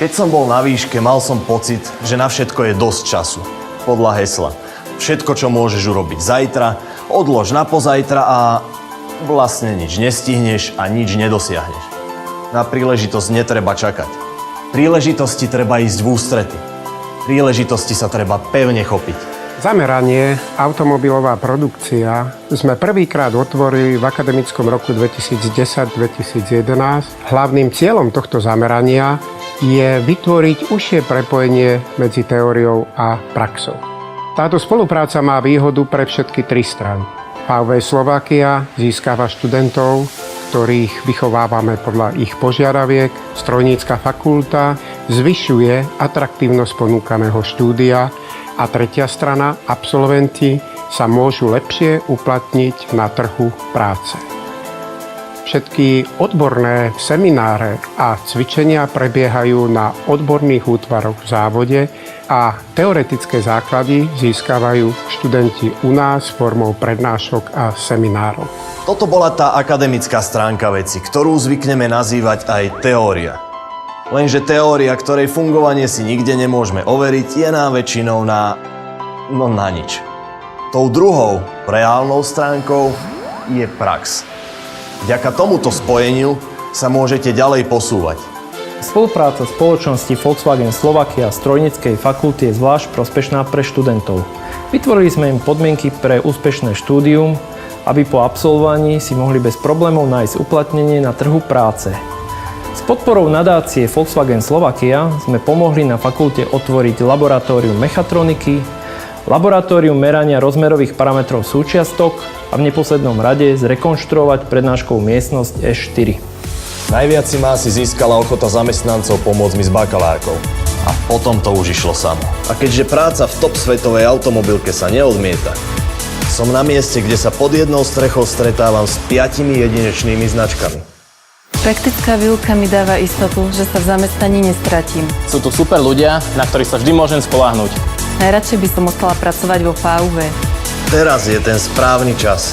Keď som bol na výške, mal som pocit, že na všetko je dosť času. Podľa hesla. Všetko, čo môžeš urobiť zajtra, odlož na pozajtra a vlastne nič nestihneš a nič nedosiahneš. Na príležitosť netreba čakať. Príležitosti treba ísť v ústrety. Príležitosti sa treba pevne chopiť. Zameranie automobilová produkcia sme prvýkrát otvorili v akademickom roku 2010-2011. Hlavným cieľom tohto zamerania je vytvoriť užšie prepojenie medzi teóriou a praxou. Táto spolupráca má výhodu pre všetky tri strany. VV Slovakia získava študentov, ktorých vychovávame podľa ich požiadaviek. Strojnícka fakulta zvyšuje atraktívnosť ponúkaného štúdia a tretia strana, absolventi, sa môžu lepšie uplatniť na trhu práce. Všetky odborné semináre a cvičenia prebiehajú na odborných útvaroch v závode a teoretické základy získavajú študenti u nás formou prednášok a seminárov. Toto bola tá akademická stránka veci, ktorú zvykneme nazývať aj teória. Lenže teória, ktorej fungovanie si nikde nemôžeme overiť, je nám väčšinou na nič. Tou druhou, reálnou stránkou je prax. Vďaka tomuto spojeniu sa môžete ďalej posúvať. Spolupráca spoločnosti Volkswagen Slovakia a Strojníckej fakulty je zvlášť prospešná pre študentov. Vytvorili sme im podmienky pre úspešné štúdium, aby po absolvovaní si mohli bez problémov nájsť uplatnenie na trhu práce. S podporou nadácie Volkswagen Slovakia sme pomohli na fakulte otvoriť laboratórium mechatroniky, laboratórium merania rozmerových parametrov súčiastok a v neposlednom rade zrekonštruovať prednáškovú miestnosť S4. Najviac si ma asi získala ochota zamestnancov pomôcť mi s bakalárkou. A potom to už išlo samo. A keďže práca v top svetovej automobilke sa neodmieta, som na mieste, kde sa pod jednou strechou stretávam s 5 jedinečnými značkami. Praktická výuka mi dáva istotu, že sa v zamestnaní nestratím. Sú tu super ľudia, na ktorých sa vždy môžem spoľahnúť. Najradšej by som ostala pracovať vo VUV. Teraz je ten správny čas.